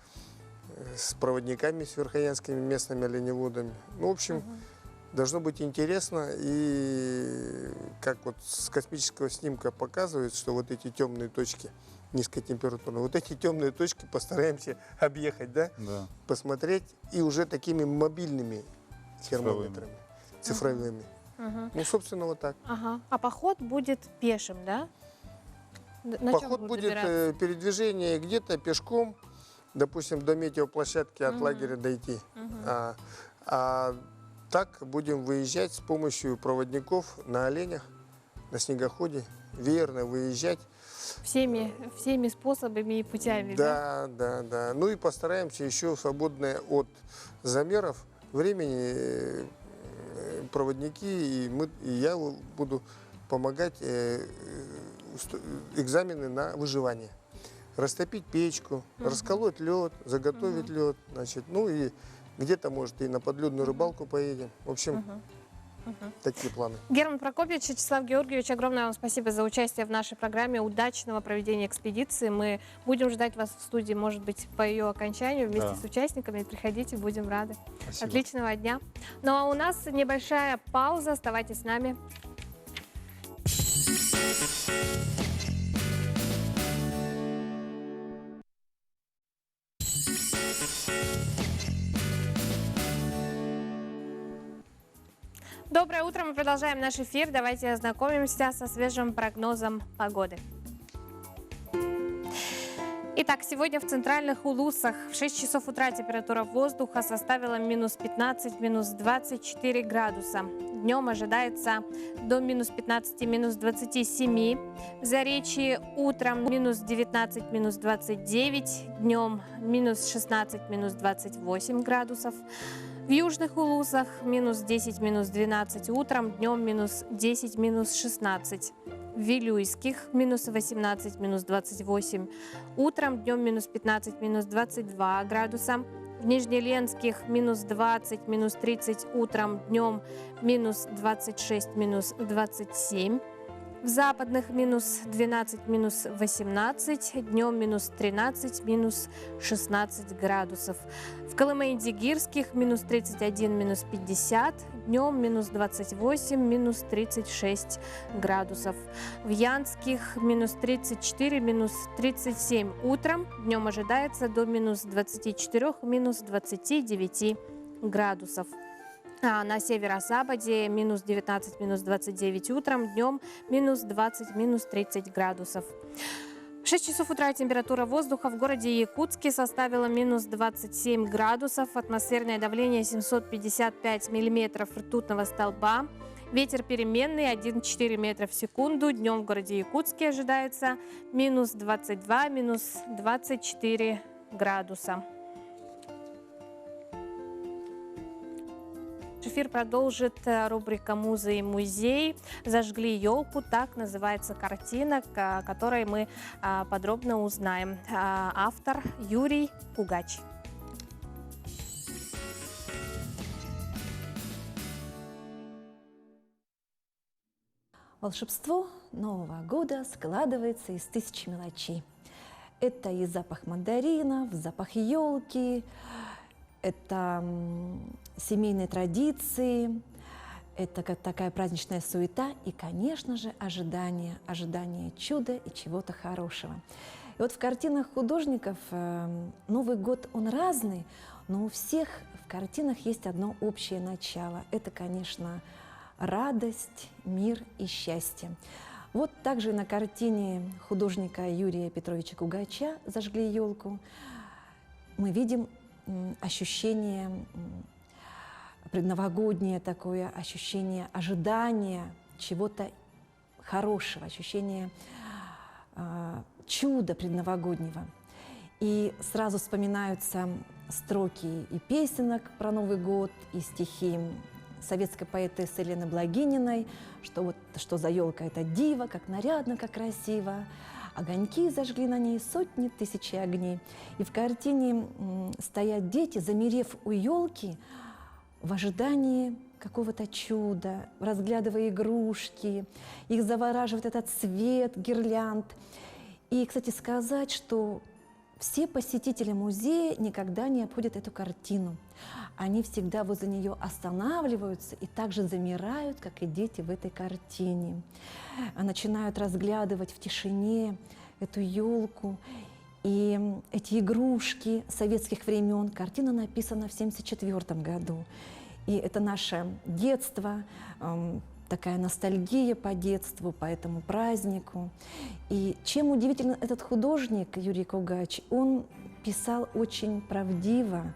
с проводниками, с верхоянскими местными оленеводами. Ну, в общем, должно быть интересно. И как вот с космического снимка показывают, что вот эти темные точки низкотемпературные, вот эти темные точки постараемся объехать, да? Да. Посмотреть и уже такими мобильными термометрами, цифровыми. Ну, собственно, вот так. А поход будет пешим, да? На Поход чем будет добираться? передвижение где-то пешком, допустим, до метеоплощадки от лагеря дойти. А так будем выезжать с помощью проводников на оленях, на снегоходе, веерно выезжать. Всеми способами и путями, да? Да. Ну и постараемся еще свободное от замеров времени проводники и я буду помогать экзамены на выживание. Растопить печку, расколоть лед, заготовить лед, значит, ну и где-то, может, и на подледную рыбалку поедем. В общем, такие планы. Герман Прокопьевич, Вячеслав Георгиевич, огромное вам спасибо за участие в нашей программе. Удачного проведения экспедиции. Мы будем ждать вас в студии, может быть, по ее окончанию вместе с участниками. Приходите, будем рады. Спасибо. Отличного дня. Ну а у нас небольшая пауза. Оставайтесь с нами. Доброе утро, мы продолжаем наш эфир. Давайте ознакомимся со свежим прогнозом погоды. Итак, сегодня в центральных Улусах в 6 часов утра температура воздуха составила минус 15, минус 24 градуса. Днем ожидается до минус 15, минус 27. В Заречье утром минус 19, минус 29. Днем минус 16, минус 28 градусов. В южных Улусах минус 10, минус 12 утром, днем минус 10, минус 16. В Вилюйских минус 18, минус 28 утром, днем минус 15, минус 22 градуса. В Нижнеленских минус 20, минус 30 утром, днем минус 26, минус 27. В западных минус 12, минус 18, днем минус 13, минус 16 градусов. В Колымаге-Дигирских минус 31, минус 50, днем минус 28, минус 36 градусов. В Янских минус 34, минус 37 утром, днем ожидается до минус 24, минус 29 градусов. А на северо-западе минус 19, минус 29 утром, днем минус 20, минус 30 градусов. В 6 часов утра температура воздуха в городе Якутске составила минус 27 градусов, атмосферное давление 755 миллиметров ртутного столба, ветер переменный 1,4 метра в секунду, днем в городе Якутске ожидается минус 22, минус 24 градуса. Эфир продолжит рубрика «Музы и музей». «Зажгли елку» — так называется картина, о которой мы подробно узнаем. Автор Юрий Кугач. Волшебство Нового года складывается из тысячи мелочей. Это и запах мандаринов, запах елки, это семейные традиции, это как такая праздничная суета и, конечно же, ожидание чуда и чего-то хорошего. И вот в картинах художников Новый год, он разный, но у всех в картинах есть одно общее начало. Это, конечно, радость, мир и счастье. Вот также на картине художника Юрия Петровича Кугача «Зажгли елку» мы видим ощущение предновогоднее такое, ощущение ожидания чего-то хорошего, ощущение чуда предновогоднего. И сразу вспоминаются строки и песенок про Новый год, и стихи советской поэтессы Елены Благининой, что за елка это диво, как нарядно, как красиво. Огоньки зажгли на ней сотни тысяч огней. И в картине стоят дети, замерев у елки в ожидании какого-то чуда, разглядывая игрушки. Их завораживает этот цвет, гирлянд. И, кстати, сказать, что все посетители музея никогда не обходят эту картину. Они всегда возле нее останавливаются и также замирают, как и дети в этой картине. Начинают разглядывать в тишине эту елку и эти игрушки советских времен. Картина написана в 1974 году. И это наше детство, такая ностальгия по детству, по этому празднику. И чем удивителен этот художник Юрий Кугач, он писал очень правдиво,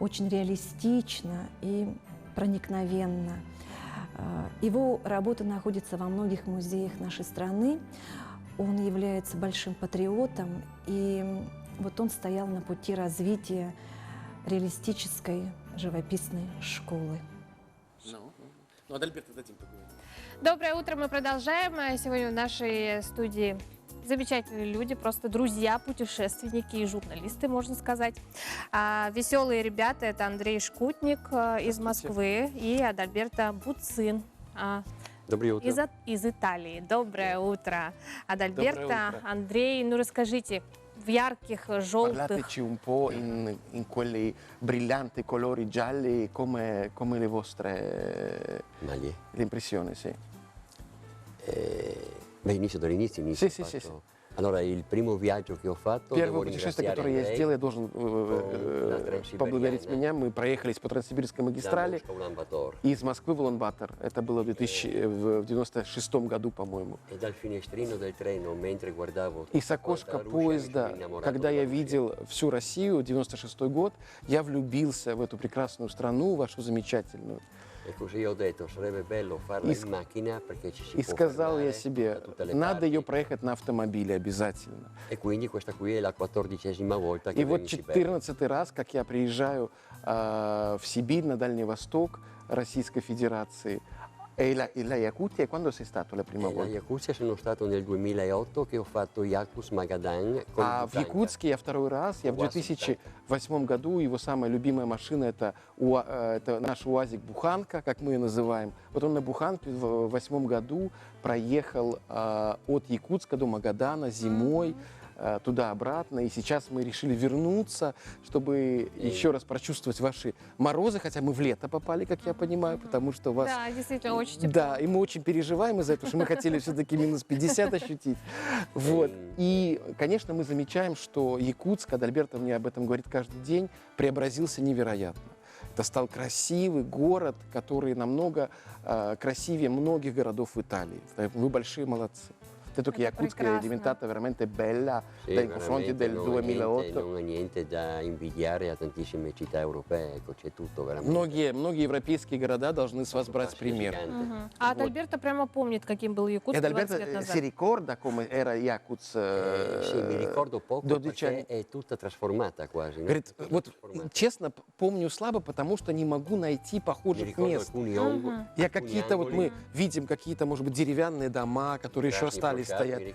очень реалистично и проникновенно. Его работа находится во многих музеях нашей страны. Он является большим патриотом, и вот он стоял на пути развития реалистической живописной школы. Ну, Адальберта дадим поговорить. Доброе утро, мы продолжаем. Сегодня в нашей студии замечательные люди, просто друзья, путешественники и журналисты, можно сказать. Веселые ребята — это Андрей Шкутник из Москвы и Адальберто Буцин Доброе утро. из Италии. Доброе утро, Адальберто. Доброе утро. Андрей, ну расскажите, в ярких, желтых... Parlateci un po' in quei brillanti colori gialli, come le vostre maglie. L'impressione, sì. Beh, inizio dall'inizio. Inizio Sì, sì, sì. Allora, il primo viaggio che ho fatto, Первое devo путешествие, ringraziare которое я Andrei, сделал, я должен Transsiberiana. поблагодарить меня. Мы проехались по Транссибирской магистрали da Mosca a Ulaanbaatar. из Москвы в Улан-Батор. Это было в 1996 году, по-моему. E dal finestrino del treno, mentre guardavo И с окошка tutta la Russia, mi поезда, sono innamorato когда я della видел всю Россию, 96 год, я влюбился в эту прекрасную страну, вашу замечательную. E così ho detto, sarebbe bello farla in macchina perché ci si И può сказал я fermare себе, da tutte le надо parti. ее проехать на автомобиле обязательно. E quindi questa qui è la 14ª volta che И vengo вот in Siberia. 14-й раз, как я приезжаю в Сибирь, на Дальний Восток Российской Федерации. E la Yakutia, quando sei stato la prima La volta? Yakutia sono stato nel 2008 che ho fatto Yakus Magadan con А в Якутске я второй раз, я в 2008 году, его самая любимая машина это наш УАЗик Буханка, как мы ее называем. Вот он на Буханке в 2008 году проехал от Якутска до Магадана зимой, туда-обратно. И сейчас мы решили вернуться, чтобы еще раз прочувствовать ваши морозы, хотя мы в лето попали, как я понимаю, потому что у вас... Да, действительно, очень тепло. Да, и мы очень переживаем из-за этого, что мы хотели все-таки минус 50 ощутить. Вот. И, конечно, мы замечаем, что Якутск, Адальберто мне об этом говорит каждый день, преобразился невероятно. Это стал красивый город, который намного красивее многих городов в Италии. Вы большие молодцы. Detto che Yakutsk è diventata veramente bella dai confronti del 2008. Non è niente da invidiare a tantissime città europee, ecco, c'è tutto veramente. Многие европейские города должны с вас брать пример. А Адальберто прямо помнит, каким был Якутск 20 лет Adalberto назад. si ricorda come era Yakutsk Sì, mi ricordo poco 12 perché è tutta trasformata quasi. No? Говорит, вот честно помню слабо, потому что не могу найти похожих мест. Я какие-то, вот мы видим какие-то, может быть, деревянные дома, которые еще остались стоять.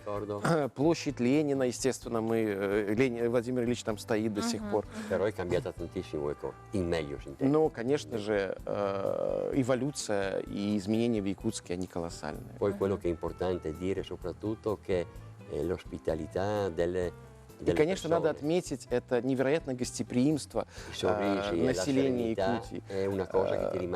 Площадь Ленина, естественно, Владимир Ильич там стоит до сих пор. Но, конечно же, эволюция и изменения в Якутске, они колоссальные. Poi quello che è importante dire soprattutto che l'ospitalità delle И, конечно, надо отметить это невероятное гостеприимство населения Якутии,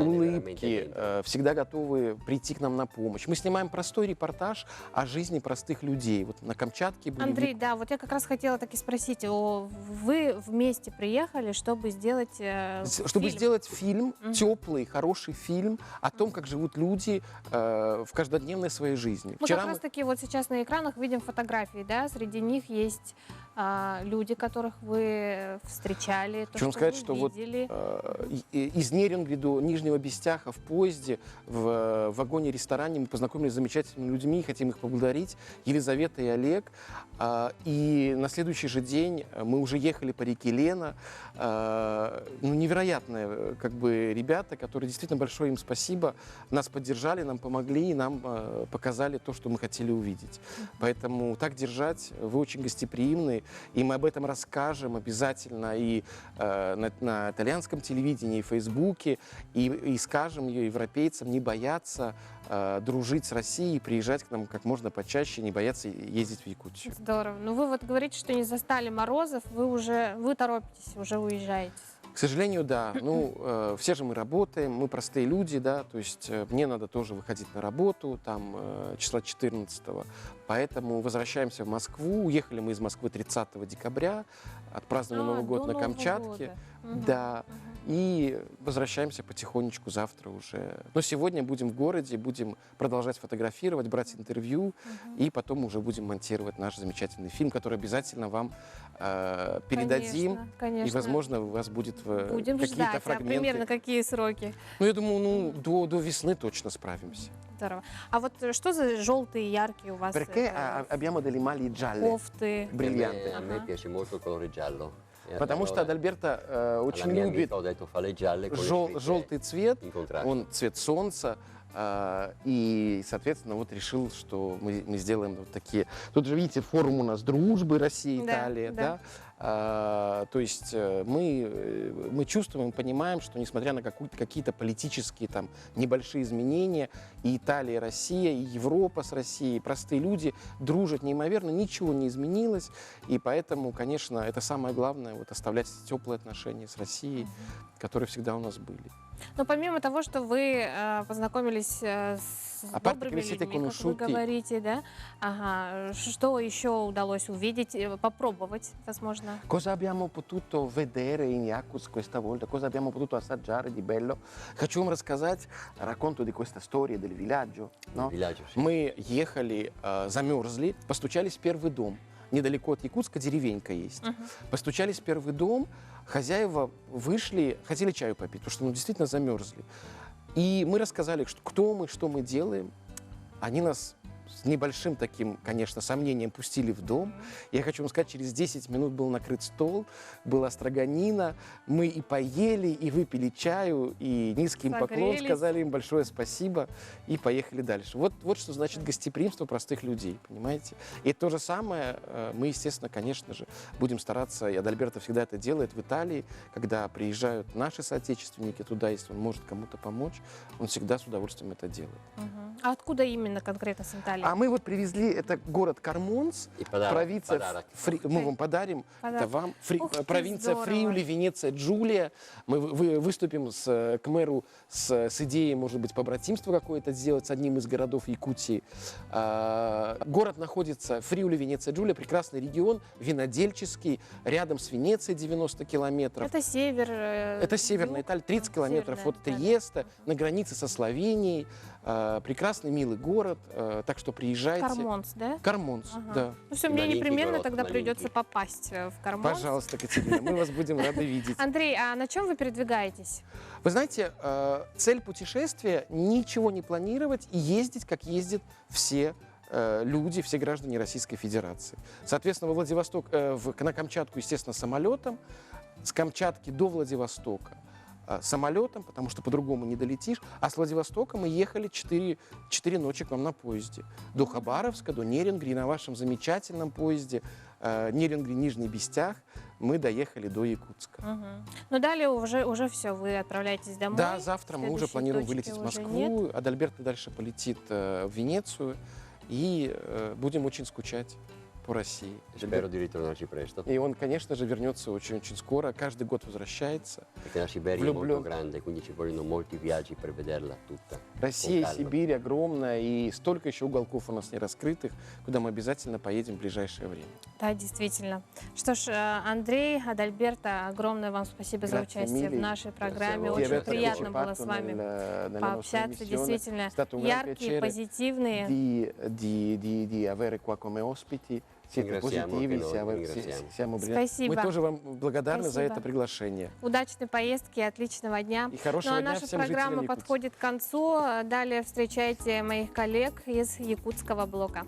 улыбки, всегда готовы прийти к нам на помощь. Мы снимаем простой репортаж о жизни простых людей. Вот на Камчатке были... Андрей, да, вот я как раз хотела таки спросить, вы вместе приехали, чтобы сделать сделать фильм, теплый, хороший фильм о том, как живут люди в каждодневной своей жизни. Мы как раз таки вот сейчас на экранах видим фотографии, да, среди них есть люди, которых вы встречали, то, Хочу сказать, что вот из Нерюнгри до Нижнего Бестяха в поезде, в вагоне-ресторане мы познакомились с замечательными людьми, хотим их поблагодарить, Елизавета и Олег. И на следующий же день мы уже ехали по реке Лена. Невероятные ребята, которые действительно большое им спасибо, нас поддержали, нам помогли, нам показали то, что мы хотели увидеть. Поэтому так держать, вы очень гостеприимны. И мы об этом расскажем обязательно и на итальянском телевидении, и в Фейсбуке, и скажем европейцам не бояться дружить с Россией, приезжать к нам как можно почаще, не бояться ездить в Якутию. Здорово. Ну вы вот говорите, что не застали морозов, вы торопитесь, уже уезжаете. К сожалению, да. Все же мы работаем, мы простые люди, да, то есть мне надо тоже выходить на работу, там, числа 14-го. Поэтому возвращаемся в Москву. Уехали мы из Москвы 30 декабря, отпраздновали Новый год на Камчатке. Да. И возвращаемся потихонечку завтра уже. Но сегодня будем в городе, будем продолжать фотографировать, брать интервью, и потом уже будем монтировать наш замечательный фильм, который обязательно вам передадим. Конечно. И, возможно, у вас будет какие-то фрагменты. А примерно какие сроки? Я думаю, до весны точно справимся. Здорово. А вот что за желтые, яркие у вас? Perché abbiamo delle maglie gialle, кофты, бриллианты. A me piace molto il colore giallo. Потому что Адальберто очень любит желтый цвет, он цвет солнца, и, соответственно, вот решил, что мы сделаем вот такие. Тут же, видите, форум у нас дружбы Россия, Италия, да? То есть мы чувствуем, понимаем, что несмотря на какие-то политические там небольшие изменения, и Италия, и Россия, и Европа с Россией, простые люди дружат неимоверно, ничего не изменилось, и поэтому, конечно, это самое главное, вот оставлять теплые отношения с Россией, которые всегда у нас были. Но помимо того, что вы познакомились с добрыми людьми, как вы говорите, да? Ага. Что еще удалось увидеть, попробовать, возможно? Cosa abbiamo potuto vedere in Yakutsk questa volta? Cosa abbiamo potuto assaggiare di bello? Хочу вам рассказать, racconto di questa storia del villaggio. No? Мы ехали, замерзли, постучались в первый дом. Недалеко от Якутска деревенька есть. Постучались в первый дом, хозяева вышли, хотели чаю попить, потому что действительно замерзли. И мы рассказали, кто мы, что мы делаем. Они нас с небольшим таким, конечно, сомнением пустили в дом. Я хочу вам сказать, через 10 минут был накрыт стол, была строганина, мы и поели, и выпили чаю, и низкий им поклон, сказали им большое спасибо и поехали дальше. Вот что значит гостеприимство простых людей, понимаете? И то же самое мы, естественно, конечно же, будем стараться, и Адальберто всегда это делает в Италии, когда приезжают наши соотечественники туда, если он может кому-то помочь, он всегда с удовольствием это делает. А откуда именно конкретно с Италии? А мы вот привезли, это город Кармонс, провинция, мы вам подарим, это вам, провинция Фриули, Венеция, Джулия. Мы выступим к мэру с идеей, может быть, побратимство какое-то сделать с одним из городов Якутии. Город находится, Фриули, Венеция, Джулия, прекрасный регион, винодельческий, рядом с Венецией 90 километров. Это север. Это северная Италия, 30 километров от Триеста, на границе со Словенией. Прекрасный, милый город, так что что приезжайте. Кармонс, да? Кармонс, Ага. да. Ну все, мне непременно тогда придется попасть в Кармонс. Пожалуйста, Катерина, мы вас будем рады видеть. Андрей, а на чем вы передвигаетесь? Вы знаете, цель путешествия – ничего не планировать и ездить, как ездят все люди, все граждане Российской Федерации. Соответственно, во Владивосток, на Камчатку, естественно, самолетом, с Камчатки до Владивостока самолетом, потому что по-другому не долетишь. А с Владивостока мы ехали 4 ночи к вам на поезде. До Хабаровска, до Нерингри, на вашем замечательном поезде Нерингри-Нижний Бестях мы доехали до Якутска. Ну далее уже все, вы отправляетесь домой. Да, завтра мы уже планируем вылететь в уже Москву. нет. Адальберто дальше полетит в Венецию. И будем очень скучать по России. Spero di ritornarci presto. И он, конечно же, вернется очень-очень скоро. Каждый год возвращается. Perché la Siberia è molto grande, quindi ci vogliono molti viaggi per vederla tutta. Россия, Сибирь огромная, и столько еще уголков у нас не раскрытых, куда мы обязательно поедем в ближайшее время. Да, действительно. Что ж, Андрей, Адальберто, огромное вам спасибо за участие в нашей программе. Очень приятно было с вами пообщаться. Действительно, яркие, позитивные. Di avere qua come ospiti. Спасибо. Мы тоже вам благодарны за это приглашение. Удачной поездки, отличного дня. И хорошего дня наша всем программа жителям Якутска. подходит к концу. Далее встречайте моих коллег из якутского блока.